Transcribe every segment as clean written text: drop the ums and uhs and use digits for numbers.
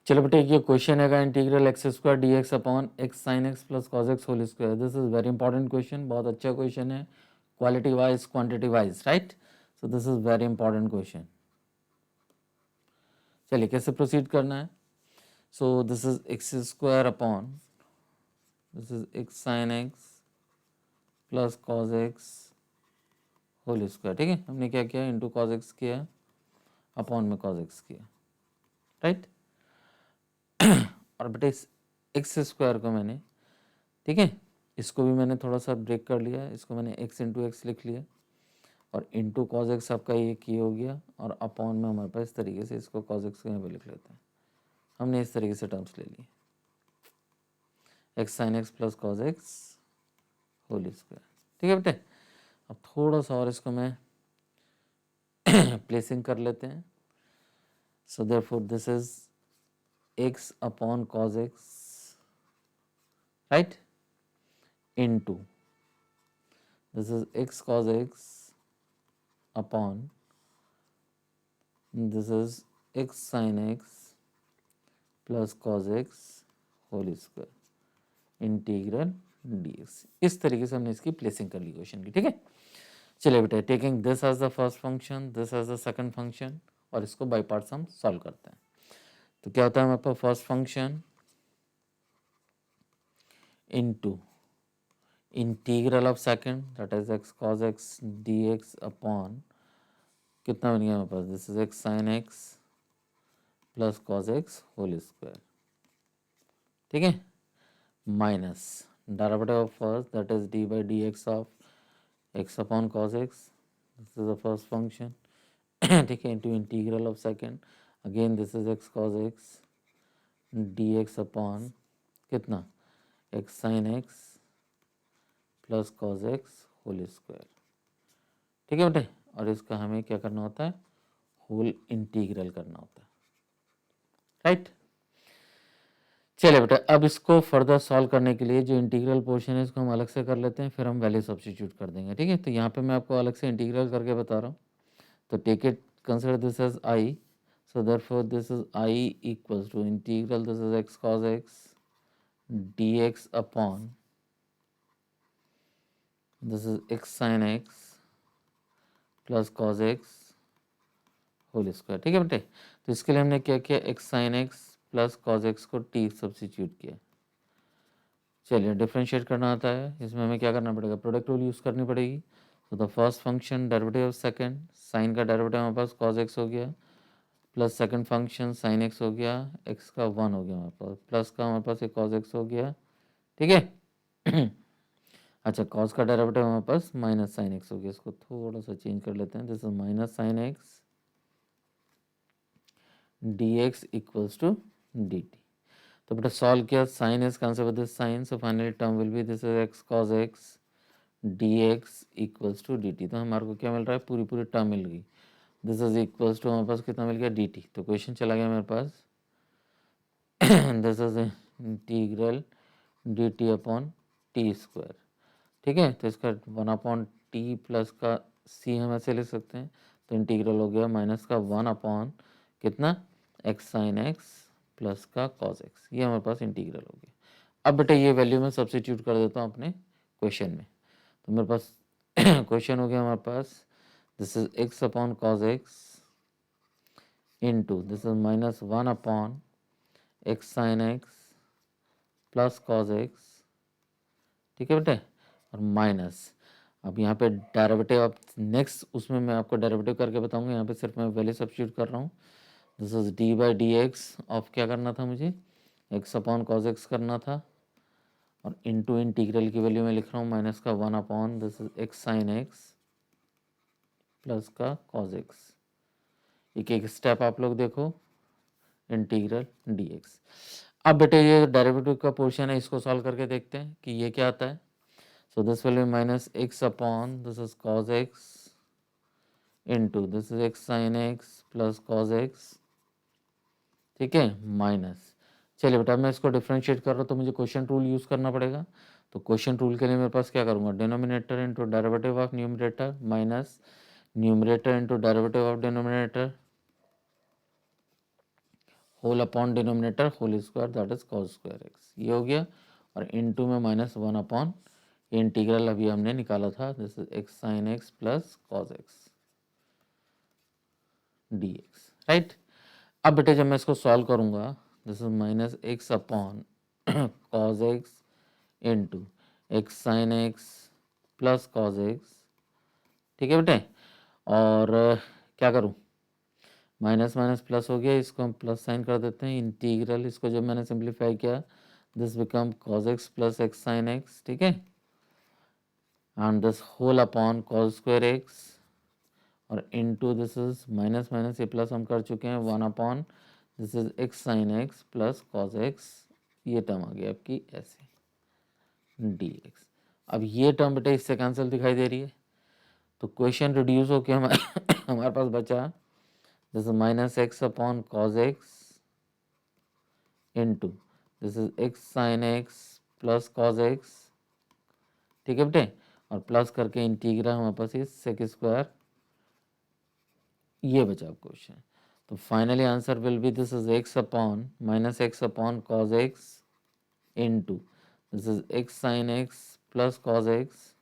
चलो बेटा ये क्वेश्चन है integral x square d x upon x sine x plus cos x whole square. This is very important question, बहुत अच्छा question है, quality wise quantity wise, right. So this is very important question. चलिए कैसे proceed करना है. So this is x square upon this is x sine x plus cos x whole square. ठीक है, हमने क्या किया, इंटू कॉज एक्स किया अपॉन में कॉज एक्स किया, राइट. और बेटे इस एक्स स्क्वायर को मैंने, ठीक है, इसको भी मैंने थोड़ा सा ब्रेक कर लिया, इसको मैंने एक्स इंटू एक्स लिख लिया और इंटू कॉज एक्स आपका ये की हो गया और अपॉन में हमारे पास इस तरीके से इसको कॉज एक्स को यहाँ पे लिख लेते हैं. हमने इस तरीके से टर्म्स ले लिए, x sine x plus cos x whole square. ठीक है बेटे, अब थोड़ा सा और इसको मैं प्लेसिंग कर लेते हैं. सो therefore this is x upon cos x, right, into this is x cos x upon this is x sin x plus cos x whole square integral dx. इस तरीके से हमने इसकी प्लेसिंग कर ली क्वेश्चन की. ठीक है, चलिए बेटा, taking this as the first function, this as the second function, और इसको बाई पार्ट्स हम सॉल्व करते हैं. तो क्या होता है हमारे पास, first function into integral of second that is x cos x dx upon कितना बन गया हमारे पास, this is x sine x plus cos x whole square. ठीक है, minus derivative of first that is d by d x of x upon cos x, this is the first function. ठीक है, into integral of second, again this is x cos x d x upon कितना, x sine x plus cos x whole square. ठीक है बेटे, और इसका हमें क्या करना होता है, होल इंटीग्रल करना होता है, राइट. चलिए बेटा, अब इसको फर्दर सॉल्व करने के लिए जो इंटीग्रल पोर्शन है इसको हम अलग से कर लेते हैं, फिर हम वैल्यू सब्स्टिट्यूट कर देंगे. ठीक है, तो यहाँ पे मैं आपको अलग से इंटीग्रल करके बता रहा हूँ. तो take it, consider this as I. So therefore this is I equals to integral this is x cos x d x upon this is x sine x plus cos x whole square. ठीक है बेटे, तो इसके लिए हमने क्या किया, x sine x plus cos x को टी सब्स्टिट्यूट किया. चलिए डिफ्रेंशिएट करना आता है, इसमें हमें क्या करना पड़ेगा, प्रोडक्ट रूल यूज़ करनी पड़ेगी. तो the first function derivative of second, sine का डेरिवेटिव हमारे पास कॉस एक्स हो गया, plus second function sine x हो गया, एक्स का 1 हो गया हमारे पास, प्लस का हमारे पास एक कॉस एक्स हो गया. ठीक है. अच्छा, कॉस का डेरिवेटिव हमारे पास माइनस साइन एक्स हो गया, इसको थोड़ा सा चेंज कर लेते हैं. This is minus sine x dx equals to dt. तो बेटा सॉल्व किया, sine is cancel with this sine, so finally term will be this is x cos x dx equals to dt. तो हमारे को क्या मिल रहा है, पूरी पूरी टर्म मिल गई. दिस इज इक्वल्स टू हमारे पास कितना मिल गया, dt. तो क्वेश्चन चला गया मेरे पास. This is integral dt upon t square. ठीक है, तो इसका 1 अपॉन टी प्लस का c हम ऐसे लिख सकते हैं. तो इंटीग्रल हो गया माइनस का 1 अपॉन कितना, एक्स साइन एक्स प्लस का कॉस एक्स. ये हमारे पास इंटीग्रल हो गया. अब बेटा ये वैल्यू मैं सब्स्टिट्यूट कर देता हूँ अपने क्वेश्चन में. तो मेरे पास क्वेश्चन हो गया हमारे पास, this is x upon cos x into this is minus 1 upon x sine x plus cos x. ठीक है बेटे, और माइनस, अब यहाँ पे डेरिवेटिव, अब नेक्स्ट उसमें मैं आपको डेरिवेटिव करके बताऊंगा. यहाँ पे सिर्फ मैं वैल्यू सब्स्टिट्यूट कर रहा हूँ. This is d by d x of क्या करना था मुझे, एक्स अपॉन कॉस एक्स करना था, और इनटू इंटीग्रल की वैल्यू मैं लिख रहा हूँ माइनस का 1 upon this is x sine x plus का कॉस एक्स. एक एक स्टेप आप लोग देखो, इंटीग्रल डी एक्स. अब बेटे ये डेरिवेटिव का पोर्शन है, इसको सॉल्व करके देखते हैं कि ये क्या आता है. So this will B minus x upon this is cos x into this is x sine x plus cos x. ठीक है, माइनस. चलिए बेटा, मैं इसको डिफ्रेंशिएट कर रहा हूँ तो मुझे क्वेश्चन रूल यूज़ करना पड़ेगा. तो क्वेश्चन रूल के लिए मेरे पास क्या करूँगा, denominator into derivative of numerator minus numerator into derivative of denominator whole upon denominator whole square that is cos square x, ये हो गया। और इनटू में -1 अपॉन ये इंटीग्रल अभी हमने निकाला था, this is x sine x plus cos x d x, right. अब बेटे जब मैं इसको सॉल्व करूंगा, this is -x upon cos x into x sine x plus cos x, ठीक है बेटे। और क्या करूं, माइनस माइनस प्लस हो गया, इसको हम प्लस साइन कर देते हैं। इंटीग्रल इसको जब मैंने सिंप्लीफाई किया, this become cos x plus x sine x, ठीक है। And this whole upon cos square x और into this is minus minus ये प्लस हम कर चुके हैं 1 upon this is x sine x plus cos x, ये टर्म आ गया आपकी ऐसे डी एक्स। अब ये टर्म बेटे इससे कैंसिल दिखाई दे रही है, तो क्वेश्चन रिड्यूस होके हमारे पास बचा this is -x upon cos x into this is x sine x plus cos x, ठीक है बेटे। और प्लस करके इंटीग्रल हमारे पास ये सेक स्क्वायर, ये बचा क्वेश्चन। तो finally answer will be this is x upon -x upon cos x into this is x sine x plus cos x,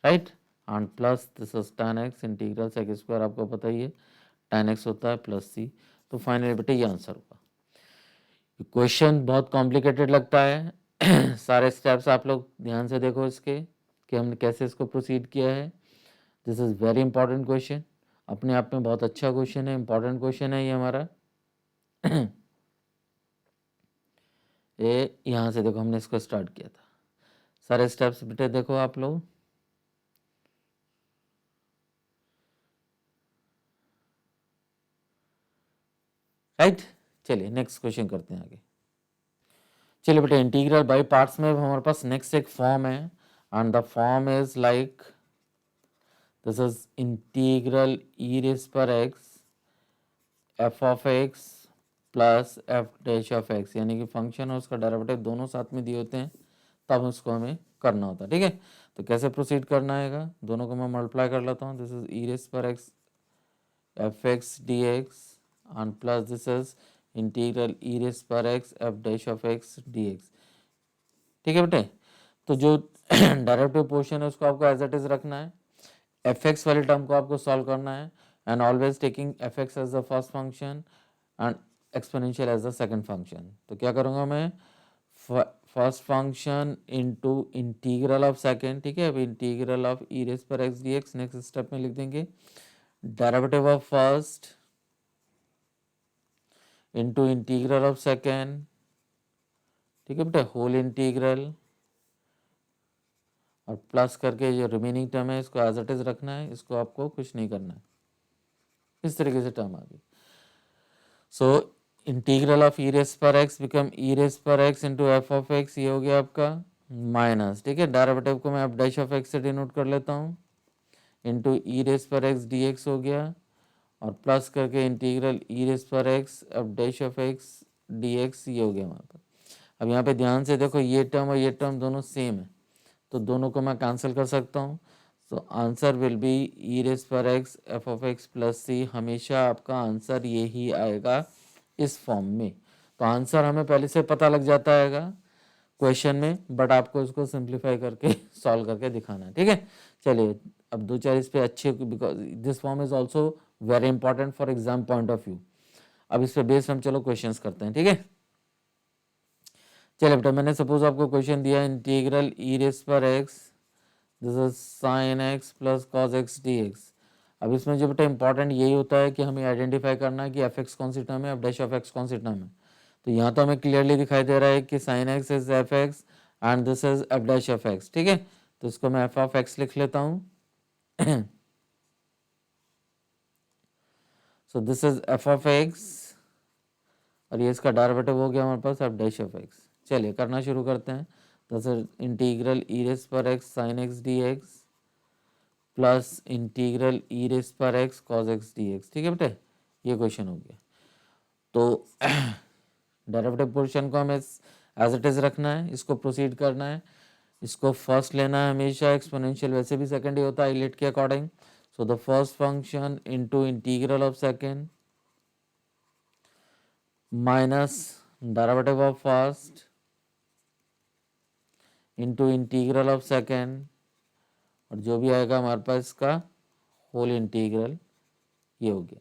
right. And plus this is tan x integral sec square, आपको पता ही है tan x होता है plus c। तो finally बेटे ये answer होगा। Question बहुत कॉम्प्लिकेटेड लगता है सारे स्टेप्स आप लोग ध्यान से देखो इसके कि हमने कैसे इसको प्रोसीड किया है। This is very important question, अपने आप में बहुत अच्छा क्वेश्चन है, इंपॉर्टेंट क्वेश्चन है ये हमारा। ये यहाँ से देखो हमने इसको स्टार्ट किया था, सारे स्टेप्स बेटे देखो आप लोग। राइट, चलिए नेक्स्ट क्वेश्चन करते हैं आगे। चलिए बेटे इंटीग्रल बाय पार्ट्स में हमारे पास नेक्स्ट एक फॉर्म है and the form is like this is integral e raise पर x f of x plus f dash of x, यानी कि फंक्शन और उसका डेरिवेटिव दोनों साथ में दिए होते हैं, तब उसको हमें करना होता है, ठीक है। तो कैसे प्रोसीड करना है, दोनों को मैं मल्टीप्लाई कर लेता हूँ। दिस इज ई रेज पर x f x d x and plus this is integral e raise पर x f dash of x d x, ठीक है बेटे। तो जो डायरेक्टिव पोर्शन है उसको आपको एज इट इज रखना है, एफ एक्स वाले टर्म को आपको सॉल्व करना है and always taking f x as the first function and exponential as the second function. तो क्या करूँगा मैं, first function into integral of second, ठीक है। अब इंटीग्रल ऑफ ई रेज पर x d x, next step में लिख देंगे derivative of first into integral of second, ठीक है बेटा, होल इंटीग्रल और प्लस करके जो रिमेनिंग टर्म है इसको एज इट इज रखना है, इसको आपको कुछ नहीं करना है। इस तरीके से टर्म आ गई। So integral of e raise पर एक्स बिकम ई रेज पर x into f of x, ये हो गया आपका माइनस, ठीक है। डेरिवेटिव को मैं एफ डैश ऑफ एक्स से डिनोट कर लेता हूँ, इंटू ई रेज पर एक्स डी एक्स हो गया और प्लस करके इंटीग्रल ई रेज पर x f dash of x d x, ये हो गया हमारे पास। अब यहाँ पे ध्यान से देखो ये टर्म और ये टर्म दोनों सेम है, तो दोनों को मैं कैंसिल कर सकता हूँ। So answer will be e raise पर x f of x plus c, हमेशा आपका आंसर ये ही आएगा इस फॉर्म में। तो आंसर हमें पहले से पता लग जाता है क्वेश्चन में, बट आपको इसको सिंप्लीफाई करके सॉल्व करके दिखाना है, ठीक है। चलिए अब दो चार इस पे अच्छे, because this form is also very important for exam point of view. अब इस पे बेस हम चलो क्वेश्चंस करते हैं, ठीक है। चलिए बेटा मैंने सपोज आपको क्वेश्चन दिया इंटीग्रल ई रेज पर x this is sine x plus cos x d x. अब इसमें जो बेटा इंपॉर्टेंट यही होता है कि हमें आइडेंटिफाई करना है कि एफ एक्स कौन सी टर्म है, एफ डैश ऑफ एक्स कौन सी टर्म है। तो यहाँ तो हमें क्लियरली दिखाई दे रहा है कि sine x is F x and this is f dash of x, ठीक है। तो इसको मैं एफ ऑफ एक्स लिख लेता हूँ। So this is f of x और ये इसका डेरिवेटिव हो गया हमारे पास एफ डैश ऑफ एक्स। चलिए करना शुरू करते हैं। तो सर इंटीग्रल ई रेज पर x sine x d x plus integral e raise पर x cos x d x, ठीक है बेटे, ये क्वेश्चन हो गया। तो डेरिवेटिव पोर्शन को हमें एज इट इज रखना है, इसको प्रोसीड करना है, इसको फर्स्ट लेना है हमेशा, एक्सपोनेंशियल वैसे भी सेकंड ही होता है आइलेट के according. So the first function into integral of second minus derivative of first into integral of second, और जो भी आएगा हमारे पास इसका होल इंटीग्रल, ये हो गया,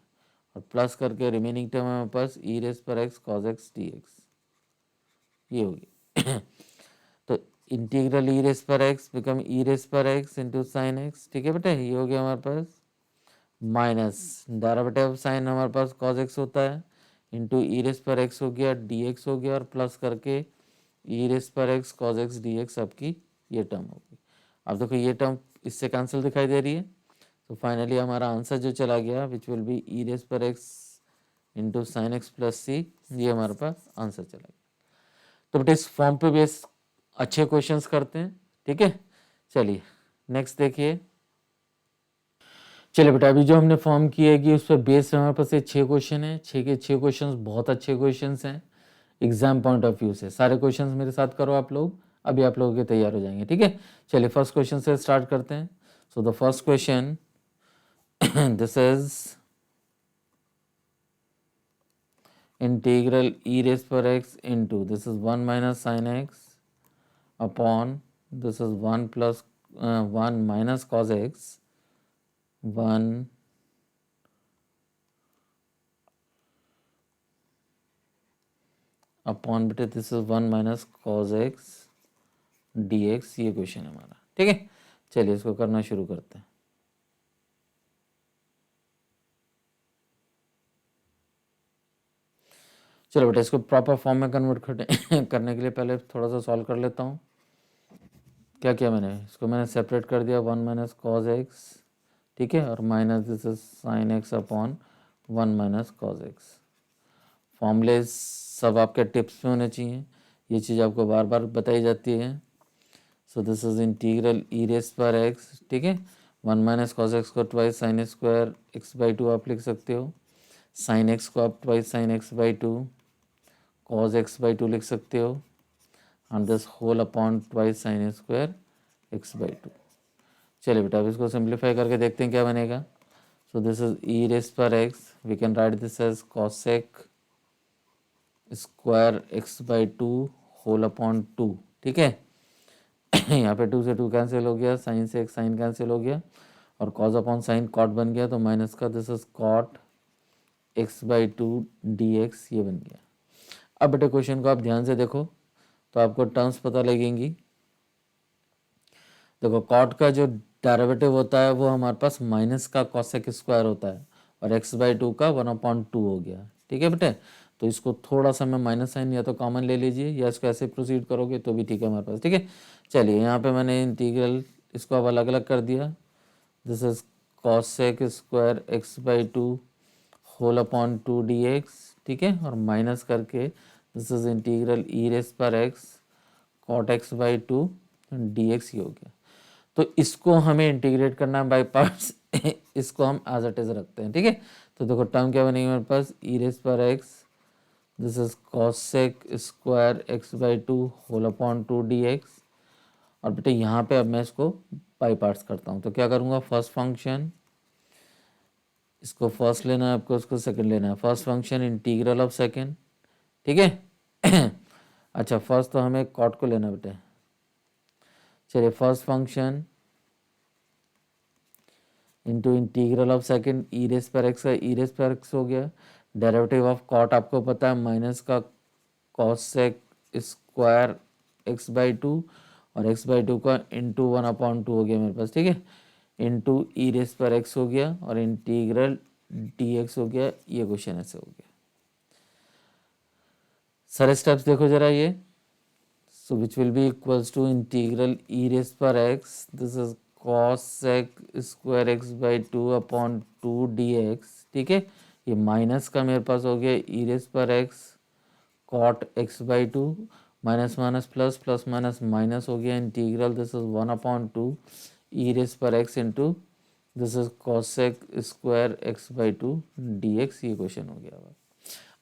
और प्लस करके रिमेनिंग टर्म है हमारे पास ई रेस पर x cos x d x, ये हो गया। तो इंटीग्रल ई रेस पर एक्स बिकम ई रेस पर एक्स इंटू साइन एक्स, ठीक है बेटा, ये हो गया हमारे पास, माइनस डेरिवेटिव साइन हमारे पास कॉज एक्स होता है इंटू ई रेस पर एक्स हो गया, डी एक्स हो गया, और प्लस करके ई रेस पर x cos x d x आपकी ये टर्म होगी। अब देखो ये टर्म इससे कैंसिल दिखाई दे रही है, तो फाइनली हमारा आंसर जो चला गया which will be e raise पर x into sine x plus c, ये हमारे पास आंसर चला गया। तो बेटा इस फॉर्म पे बेस अच्छे क्वेश्चंस करते हैं, ठीक है। चलिए नेक्स्ट देखिए। चलिए बेटा अभी जो हमने फॉर्म की है कि उस पर बेस हमारे पास 6 क्वेश्चन है, 6 के 6 क्वेश्चंस बहुत अच्छे क्वेश्चंस हैं एग्जाम पॉइंट ऑफ व्यू से। सारे क्वेश्चंस मेरे साथ करो आप लोग, अभी आप लोगों के तैयार हो जाएंगे, ठीक है। चलिए फर्स्ट क्वेश्चन से स्टार्ट करते हैं। So the first question this is integral e raise पर x into this is 1 minus sine x upon this is 1 plus 1 minus cos x 1 upon बेटे this is 1 minus cos x d x, ये question है हमारा, ठीक है। चलिए इसको करना शुरू करते हैं। चलो बेटा इसको प्रॉपर फॉर्म में कन्वर्ट करने के लिए पहले थोड़ा सा सॉल्व कर लेता हूँ। क्या किया मैंने, इसको मैंने सेपरेट कर दिया 1 माइनस कॉज एक्स, ठीक है, और minus this is sine x upon 1 minus cos x. Formulas सब आपके टिप्स में होने चाहिए, ये चीज़ आपको बार बार बताई जाती है। So this is integral e raise पर एक्स, ठीक है, 1 माइनस कॉज एक्स को twice sine square x by 2 आप लिख सकते हो, साइन एक्स को आप twice sine x by 2 cos x by 2 लिख सकते हो, and this whole upon twice sine square x by 2। चलिए बेटा अब इसको सिंप्लीफाई करके देखते हैं क्या बनेगा। So this is e raise पर x, we can write this as cosec square x by 2 whole upon 2, ठीक है। यहाँ पे 2 से 2 कैंसिल हो गया, साइन से एक साइन कैंसिल हो गया, और कॉज अपॉन साइन कॉट बन गया, तो माइनस का this is cot x by 2 d x, ये बन गया। अब बेटे क्वेश्चन को आप ध्यान से देखो तो आपको टर्म्स पता लगेंगी। देखो कॉट का जो डेरिवेटिव होता है वो हमारे पास माइनस का कॉसेक स्क्वायर होता है, और एक्स बाई 2 का 1/2 हो गया, ठीक है बेटे। तो इसको थोड़ा सा मैं माइनस साइन या तो कॉमन ले लीजिए, या इसको ऐसे प्रोसीड करोगे तो भी ठीक है हमारे पास, ठीक है। चलिए यहाँ पे मैंने इंटीग्रल इसको अब अलग अलग कर दिया, this is cosec square x by 2 whole upon 2 d x, ठीक है, और माइनस करके this is integral e raise पर x cot x by 2 d x, ये हो गया। तो इसको हमें इंटीग्रेट करना है बाय पार्ट्स। इसको हम एज इट इज रखते हैं, ठीक है। तो देखो टर्म क्या बनेगी मेरे पास, ई रेस पर x this is cosec square x by 2 whole upon 2 d x, और बेटे यहाँ पे अब मैं इसको बाई पार्ट्स करता हूँ। तो क्या करूँगा, फर्स्ट फंक्शन इसको फर्स्ट लेना है आपको, उसको सेकंड लेना है। First function integral of second, ठीक है। अच्छा फर्स्ट तो हमें कॉट को लेना बेटे। चलिए first function into integral of second e raise पर एक्स का ई रेस पर एक्स हो गया, डेरिवेटिव ऑफ कॉट आपको पता है माइनस का कॉसेक स्क्वायर एक्स बाई 2, और एक्स बाई 2 का इंटू 1/2 हो गया मेरे पास, ठीक है, इंटू ई रेस पर एक्स हो गया, और इंटीग्रल डी एक्स हो गया। ये क्वेश्चन ऐसे हो गया। सारे स्टेप्स देखो जरा ये, so which will be equals to integral e raised per x, this is cosec square x by 2 upon 2 dx, ठीक है। ये माइनस का मेरे पास हो गया e raised पर x cot x by 2, minus minus plus plus minus minus हो गया, integral this is 1/2 e raised पर x into this is cosec square x by 2 dx, ये क्वेश्चन हो गया।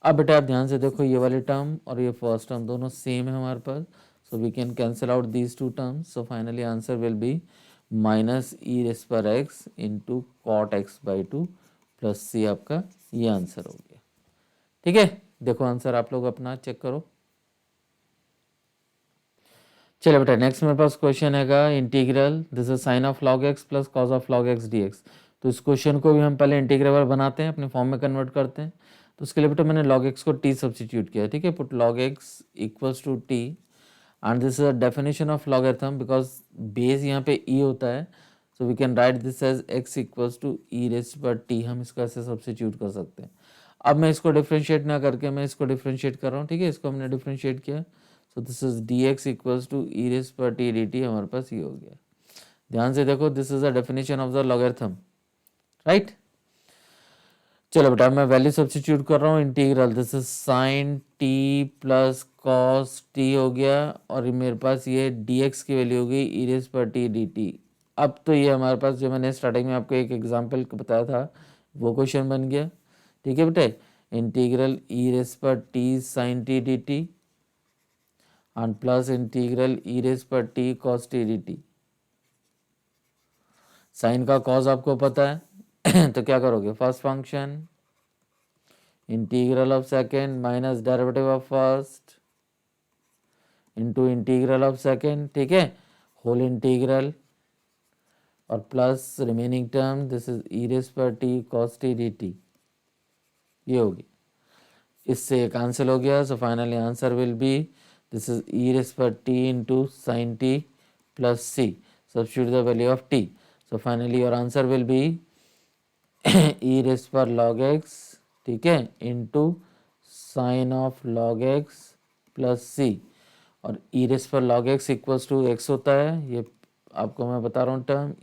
अब बेटा आप ध्यान से देखो ये वाली टर्म और ये फर्स्ट टर्म दोनों सेम है हमारे पास, so we can cancel out these two terms, so finally answer will be minus e raised पर x into cot x by 2 plus c, आपका ये आंसर हो गया, ठीक है। देखो आंसर आप लोग अपना चेक करो। चलो बेटा नेक्स्ट मेरे पास क्वेश्चन हैगा integral this is sine of log x plus cos of log x d x. तो इस क्वेश्चन को भी हम पहले इंटीग्रेबल बनाते हैं, अपने फॉर्म में कन्वर्ट करते हैं। तो उसके लिए बेटा मैंने log x को t सब्सिट्यूट किया, ठीक है। Put log x equals to t and this is a definition of logarithm because base यहाँ पे e होता है, so we can write this as x equals to e raised पर t। हम इसको ऐसे सब्सिट्यूट कर सकते हैं। अब मैं इसको डिफ्रेंशिएट ना करके मैं इसको डिफ्रेंशिएट कर रहा हूँ, ठीक है। इसको हमने डिफ्रेंशिएट किया, so this is dx equals to e raised पर t dt। हमारे पास ये हो गया। ध्यान से देखो, this is a definition of the logarithm, right. चलो बेटा मैं वैल्यू सब्स्टिट्यूट कर रहा हूँ। Integral this is sine t plus cos T हो गया, और मेरे पास ये dx की वैल्यू हो गई ई रेज़ पर टी डी टी। अब तो ये हमारे पास जो मैंने स्टार्टिंग में आपको एक एग्जांपल बताया था वो क्वेश्चन बन गया, ठीक है बेटे। इंटीग्रल ई रेज़ पर t sine t d t and plus integral e raise पर t cos t d t. Sine का कॉस आपको पता है तो क्या करोगे, first function integral of second minus derivative of first into integral of second, ठीक है, होल इंटीग्रल और plus remaining term this is e raise पर t cos t d t. ये होगी, इससे कैंसिल हो गया। सो finally answer will be this is e raise पर t into sine t plus c. Substitute the value of t, so finally your answer will be e raise पर log x, ठीक है, into sine of log x plus c. और e raise पर log x equals to x होता है, ये आपको मैं बता रहा हूँ टर्म।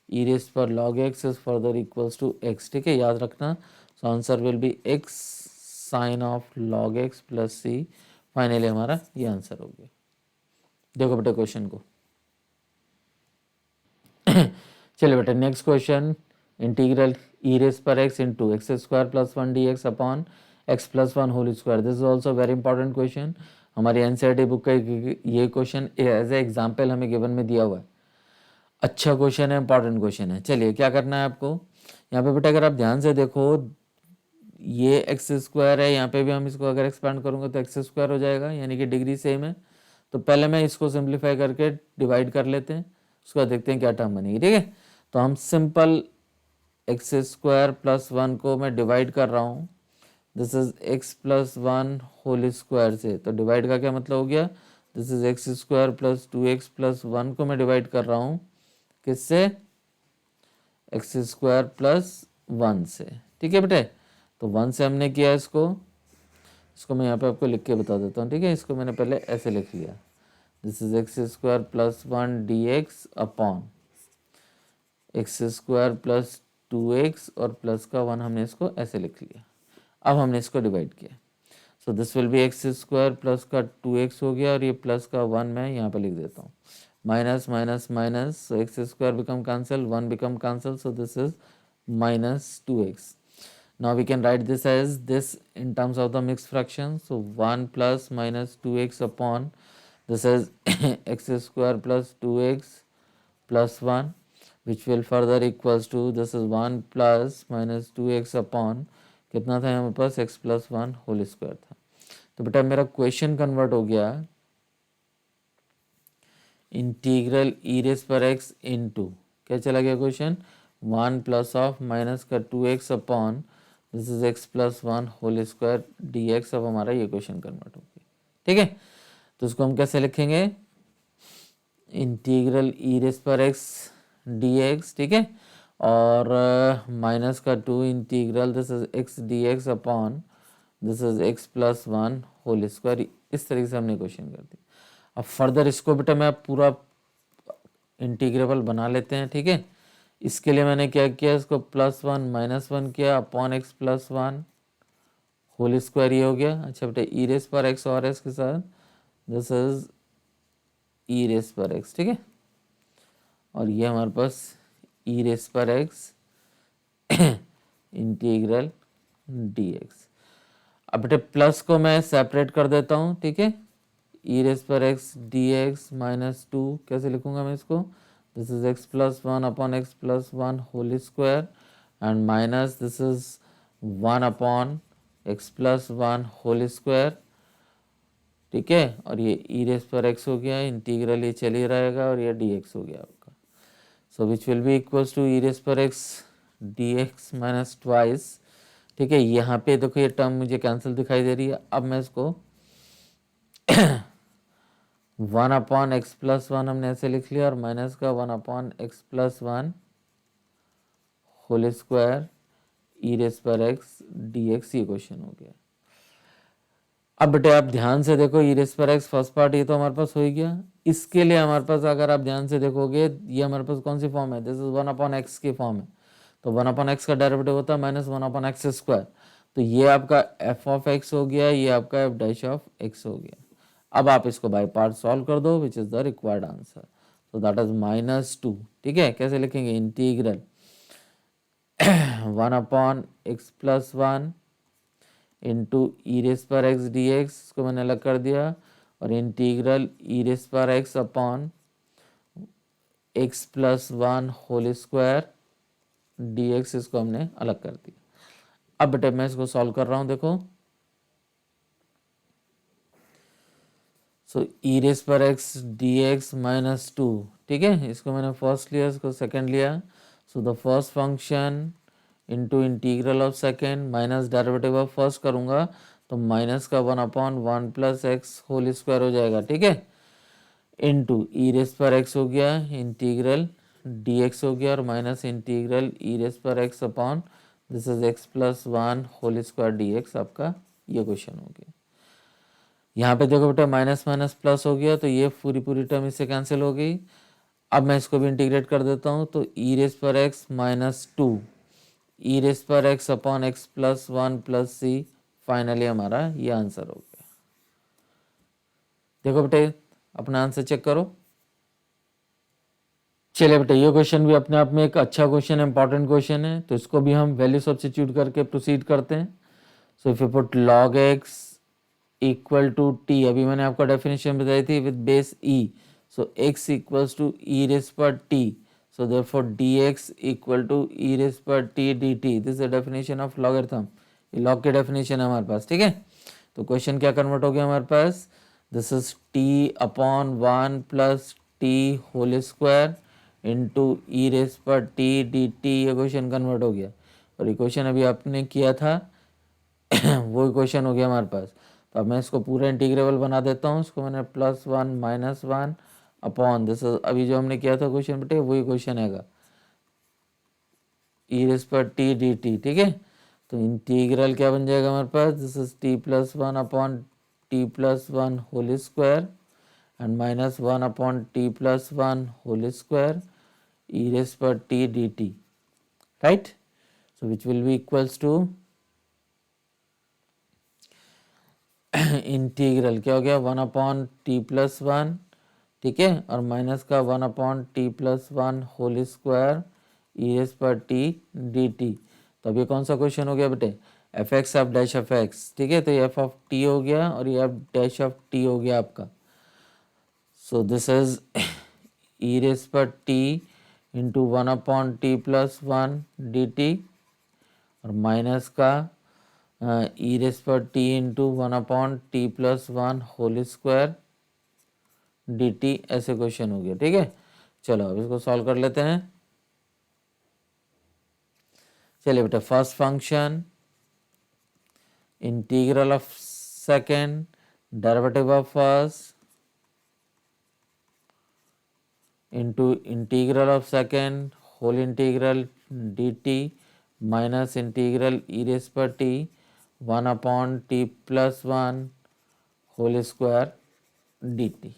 ई रेज़ पर log x is further equals to x, ठीक है, याद रखना। So answer will be x sine of log x plus c. Finally हमारा ये आंसर हो गया। देखो बेटा क्वेश्चन को चलिए बेटा next question integral e raise पर x into x square plus one d x upon x plus one whole square. This is also very important question. हमारी एनसीईआरटी बुक का ये क्वेश्चन एज ए एग्जाम्पल हमें given में दिया हुआ है। अच्छा क्वेश्चन है, इंपॉर्टेंट क्वेश्चन है। चलिए क्या करना है आपको, यहाँ पे बेटा अगर आप ध्यान से देखो ये एक्स स्क्वायर है, यहाँ पे भी हम इसको अगर एक्सपेंड करूँगा तो एक्स स्क्वायर हो जाएगा, यानी कि डिग्री सेम है। तो पहले मैं इसको सिंप्लीफाई करके डिवाइड कर लेते हैं, उसके बाद देखते हैं क्या टर्म बनेगी, ठीक है। तो हम simple x square plus one को मैं डिवाइड कर रहा हूँ, this is x plus one whole square से। तो डिवाइड का क्या मतलब हो गया, this is x square plus two x plus one को मैं डिवाइड कर रहा हूँ किससे, एक्स स्क्वायर प्लस वन से, ठीक है बेटे। तो वन से हमने किया इसको मैं यहाँ पे आपको लिख के बता देता हूँ, ठीक है। इसको मैंने पहले ऐसे लिख लिया, this is x square plus one d x upon x square plus two x और प्लस का वन, हमने इसको ऐसे लिख लिया। अब हमने इसको डिवाइड किया, so this will be x square plus का टू एक्स हो गया, और ये प्लस का वन मैं यहाँ पे लिख देता हूँ, minus minus minus, so x square become cancel, one become cancel, so this is minus two x. Now we can write this as this in terms of the mixed fraction. So 1 plus minus 2x upon this is x square plus 2x plus 1, which will further equals to this is 1 plus minus 2x upon कितना था हमारे पास x plus 1 whole square था। तो बेटा मेरा question convert हो गया integral e raise पर एक्स इंटू क्या चला गया क्वेश्चन, 1 प्लस ऑफ माइनस का 2x upon this is x plus one whole square d x. अब हमारा ये क्वेश्चन कन्वर्ट हो गया, ठीक है। तो इसको हम कैसे लिखेंगे, इंटीग्रल ई रेज़ पर एक्स डी एक्स, ठीक है, और माइनस का two integral this is x d x upon this is x plus one whole square. इस तरीके से हमने क्वेश्चन कर दिया। अब फर्दर इसको बेटा मैं पूरा इंटीग्रेबल बना लेते हैं, ठीक है। इसके लिए मैंने क्या किया, इसको प्लस वन माइनस वन किया upon x plus one whole square, ये हो गया। अच्छा बेटा ई रेज़ पर एक्स और एस के साथ दिस इज ई रेज़ पर एक्स, ठीक है, और ये हमारे पास ई रेज़ पर एक्स इंटीग्रल डी एक्स। अब बेटे प्लस को मैं सेपरेट कर देता हूँ, ठीक है, ई रेज़ पर x d x minus two कैसे लिखूंगा मैं इसको, this is x plus 1 upon x plus 1 whole square and minus this is 1 upon x plus one whole square, ठीक है, और ये ई रेस पर एक्स हो गया, इंटीग्रल ये चल ही रहेगा और ये डी एक्स हो गया आपका। So which will be equals to e raise पर x d x minus twice, ठीक है। यहाँ पे देखो ये टर्म मुझे कैंसिल दिखाई दे रही है। अब मैं इसको 1/x+1 हमने ऐसे लिख लिया, और माइनस का 1/x+1 whole square e raise पर एक्स डी एक्स, ये क्वेश्चन हो गया। अब बेटे आप ध्यान से देखो, ई रेस पर एक्स फर्स्ट पार्ट ये तो हमारे पास हो ही गया। इसके लिए हमारे पास अगर आप ध्यान से देखोगे, ये हमारे पास कौन सी फॉर्म है, दिस इज 1/x की फॉर्म है। तो 1/x का डेरिवेटिव होता है -1/x²। तो ये आपका एफ ऑफ एक्स हो गया, ये आपका एफ डैश ऑफ एक्स हो गया। अब आप इसको बाय पार्ट सॉल्व कर दो, which is the required answer. तो दैट इज -2, ठीक है। कैसे लिखेंगे, integral 1/x+1 into e raise पर एक्स डी एक्स, इसको मैंने अलग कर दिया, और इंटीग्रल ई रेस पर x upon x+1 whole square d x, इसको हमने अलग कर दिया। अब बेटे मैं इसको सॉल्व कर रहा हूं, देखो। सो ई रेस पर एक्स डी एक्स -2, ठीक है, इसको मैंने फर्स्ट लिया, इसको सेकेंड लिया। सो the first function into integral of second minus derivative of first करूंगा, तो माइनस का 1/1 + x होल स्क्वायर हो जाएगा, ठीक है, इंटू ई रेस पर एक्स हो गया, इंटीग्रल डी एक्स हो गया, और माइनस इंटीग्रल ई रेस पर x upon this is x+1 whole square d x, आपका ये क्वेश्चन हो गया। यहाँ पे देखो बेटा माइनस माइनस प्लस हो गया, तो ये पूरी टर्म इससे कैंसिल हो गई। अब मैं इसको भी इंटीग्रेट कर देता हूँ, तो ई रेस पर एक्स -2 ई रेस पर x upon x+1 + c, finally हमारा ये आंसर हो गया। देखो बेटे अपना आंसर चेक करो। चलिए बेटे ये क्वेश्चन भी अपने आप में एक अच्छा क्वेश्चन है, इंपॉर्टेंट क्वेश्चन है, तो इसको भी हम वैल्यू सब्स्टिट्यूट करके प्रोसीड करते हैं। So if you put log x equal to t, अभी मैंने आपको डेफिनेशन बताई थी, with base e, so x equals to e raise पर t, so therefore dx equal to e raised per t dt, this is the definition of logarithm, ये log की definition है हमारे पास, ठीक है। तो क्वेश्चन क्या कन्वर्ट हो गया हमारे पास, this is t/1 + t whole square into e raise पर t dt, ये क्वेश्चन कन्वर्ट हो गया। और ये क्वेश्चन अभी आपने किया था वो क्वेश्चन हो गया हमारे पास। तो अब मैं इसको पूरा इंटीग्रेबल बना देता हूँ, इसको मैंने +1 - 1 अपॉन दिस, अभी जो हमने किया था क्वेश्चन बेटे वही क्वेश्चन हैगा, ई रेस पर टी डी टी, ठीक है। तो इंटीग्रल क्या बन जाएगा हमारे पास, this is t+1 upon t+1 whole square and -1 upon t+1 whole square e raise पर t d t, right. So which will be equals to integral क्या हो गया 1/t+1, ठीक है, और माइनस का 1/t+1 whole square e raise पर t d t. तो अब ये कौन सा क्वेश्चन हो गया बेटे, F x f dash f x, ठीक है। तो ये एफ ऑफ टी हो गया और ये एफ डैश ऑफ टी हो गया आपका। So this is e raise पर t into 1/t+1 d t, और माइनस का ई रेस पर t into 1/t+1 whole square d t, ऐसे क्वेश्चन हो गया, ठीक है। चलो अब इसको सॉल्व कर लेते हैं। चलिए बेटा first function integral of second derivative of first into integral of second whole integral d t minus integral e raise पर t 1/t+1 whole square d t.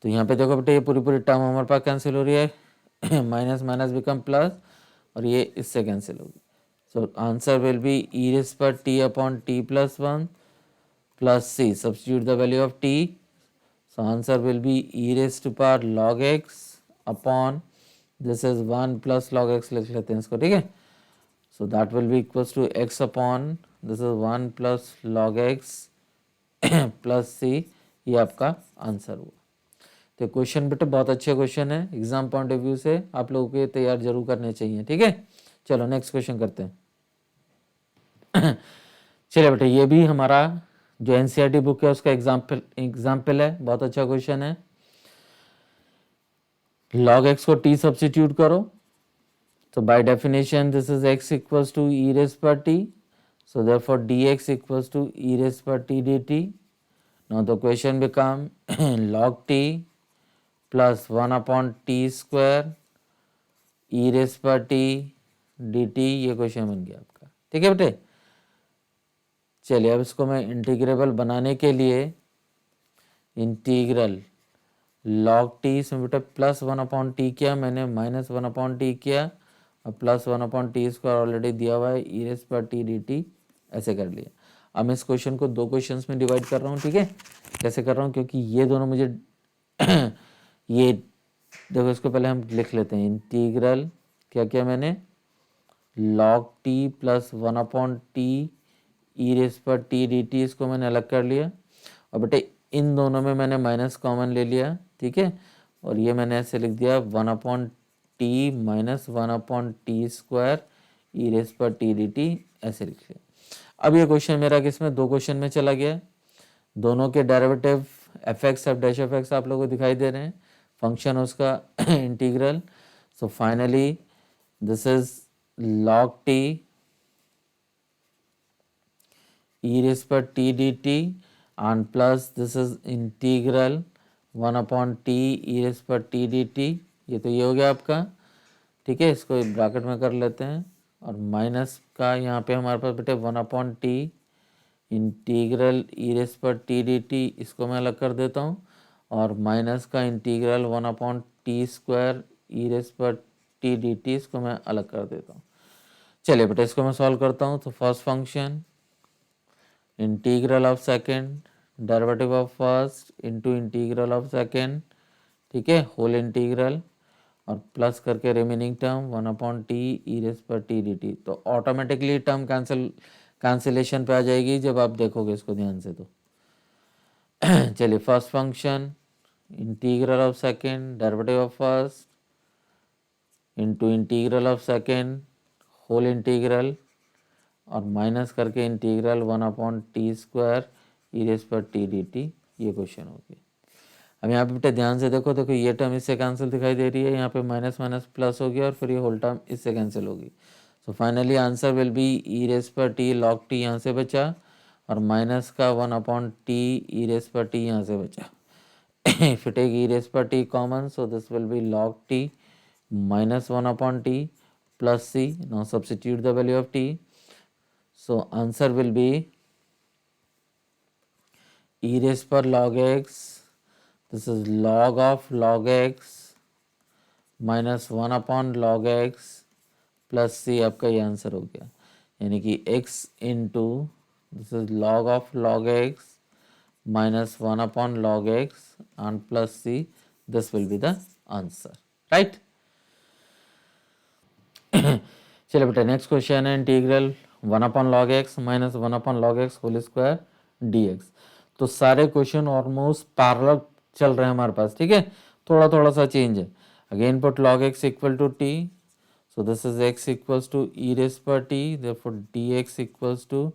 तो यहाँ पे देखो बेटे ये पूरी टर्म हमारे पास कैंसिल हो रही है, माइनस माइनस बिकम प्लस, और ये इससे कैंसिल होगी। So answer will be e raise पर t upon t+1 plus c, substitute the value of t, so answer will be e raise to power log x upon this is 1 + log x, लिख लेते हैं इसको, ठीक है। So that will be equals to x upon this is 1 + log x plus c, ये आपका answer हुआ। तो क्वेश्चन बेटे बहुत अच्छे क्वेश्चन है, एग्जाम पॉइंट ऑफ व्यू से आप लोगों को तैयार जरूर करने चाहिए, ठीक है। चलो नेक्स्ट क्वेश्चन करते हैं। चलिए बेटा, ये भी हमारा जो एनसीईआरटी बुक है उसका एग्जाम्पल है, बहुत अच्छा क्वेश्चन है। log x को t सब्सिट्यूट करो, तो by definition this is x equals to e raise पर t, so therefore dx equals to e raised per t dt. Now the question become log t plus 1 upon t square e raised per t dt, ये question बन गया आपका। ठीक है बेटे, चलिए अब इसको मैं इंटीग्रेबल बनाने के लिए इंटीग्रल log t, इसमें बेटा प्लस 1 अपॉन टी किया मैंने, माइनस 1 अपॉन टी किया, और plus 1 upon t square already दिया हुआ है, ई रेस पर टी डी टी, ऐसे कर लिया। अब मैं इस क्वेश्चन को दो क्वेश्चंस में डिवाइड कर रहा हूँ। ठीक है, कैसे कर रहा हूँ, क्योंकि ये दोनों मुझे ये देखो, इसको पहले हम लिख लेते हैं। इंटीग्रल क्या किया मैंने, log t plus 1 upon t e raise पर टी डी टी, इसको मैंने अलग कर लिया, और बेटे इन दोनों में मैंने माइनस कॉमन ले लिया। ठीक है, और ये मैंने ऐसे लिख दिया 1 upon t minus 1 upon t square e raise पर टी डी टी, ऐसे लिख लिया। अब ये क्वेश्चन मेरा किसमें, दो क्वेश्चन में चला गया। दोनों के derivative F x f dash f x आप लोगों को दिखाई दे रहे हैं, फंक्शन उसका integral. So finally this is log t e raised पर t dt and plus this is integral 1 upon t e raised पर t dt, ये तो ये हो गया आपका। ठीक है, इसको ब्रैकेट में कर लेते हैं, और माइनस का यहाँ पे हमारे पास बेटे 1 upon T integral e raise पर टी डी टी, इसको मैं अलग कर देता हूँ, और माइनस का integral 1 upon t square e raise पर टी डी टी, इसको मैं अलग कर देता हूँ। चलिए बेटा, इसको मैं सॉल्व करता हूँ। तो first function integral of second, derivative of first into integral of second, ठीक है, होल इंटीग्रल, और प्लस करके remaining term 1 upon t e raise पर टी डी टी। तो ऑटोमेटिकली टर्म कैंसिलेशन पे आ जाएगी जब आप देखोगे इसको ध्यान से। तो चलिए, first function integral of second, derivative of first into integral of second whole integral, और माइनस करके integral 1 upon t square e raise पर टी डी टी, ये क्वेश्चन हो गया। अब यहाँ पे बेटा ध्यान से देखो, देखो ये टर्म इससे कैंसिल दिखाई दे रही है, यहाँ पे माइनस माइनस प्लस हो गया, और फिर ये होल टर्म इससे कैंसिल होगी। So finally answer will be e raise पर टी लॉग टी, यहाँ से बचा, और माइनस का 1 अपॉन टी ई रेस पर टी यहाँ से बचा। If you take e raise पर t common, so this will be log t minus 1 upon t plus c. Now substitute the value of t. So answer will be e raised per log x. This is log of log x minus 1 upon log x plus c, आपका ये answer हो गया। यानी कि x into this is log of log x minus 1 upon log x and plus c. This will be the answer, right? चलिए बेटा, next question है integral 1 upon log x minus 1 upon log x whole square d x. तो सारे question almost parallel चल रहे हैं हमारे पास। ठीक है, थोड़ा थोड़ा सा चेंज है। Again put log x equal to t, so this is x equals to e raise पर t, therefore d x equals to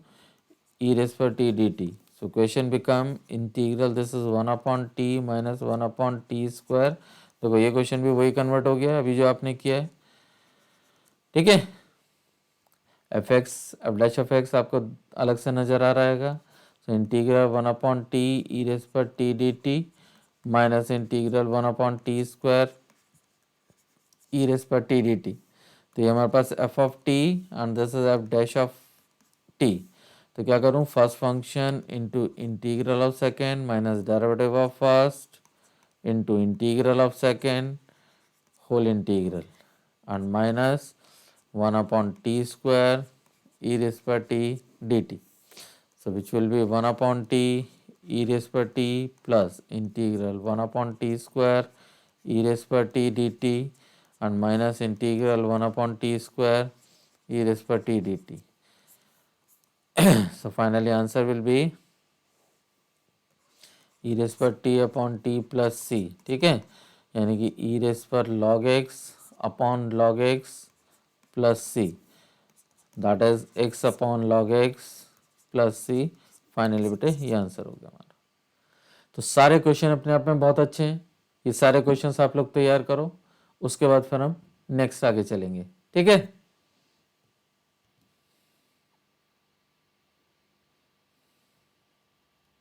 e raise पर t d t. So question become integral this is 1 upon t minus 1 upon t square. देखो ये question भी वही convert हो गया अभी जो आपने किया है। ठीक है, f x f dash f x आपको अलग से नजर आ रहेगा। So integral 1 upon t e raise पर t d t minus integral 1 upon t square e raise पर टी डी टी। तो ये हमारे पास f of t and this is f dash of t. तो क्या करूँ, first function into integral of second minus derivative of first into integral of second whole integral and minus 1 upon t square e raised per t dt. So which will be 1 upon t e raised per t plus integral 1 upon t square e raised per t dt and minus integral 1 upon t square e raised per t dt. So finally answer will be e raised per t upon t plus c. ठीक है, यानी कि e raised per log x upon log x plus c, that is x upon log x plus c, फाइनली बेटे ये answer हो गया हमारा। तो सारे क्वेश्चन अपने आप में बहुत अच्छे हैं, ये सारे क्वेश्चन आप लोग तैयार करो, उसके बाद फिर हम नेक्स्ट आगे चलेंगे, ठीक है।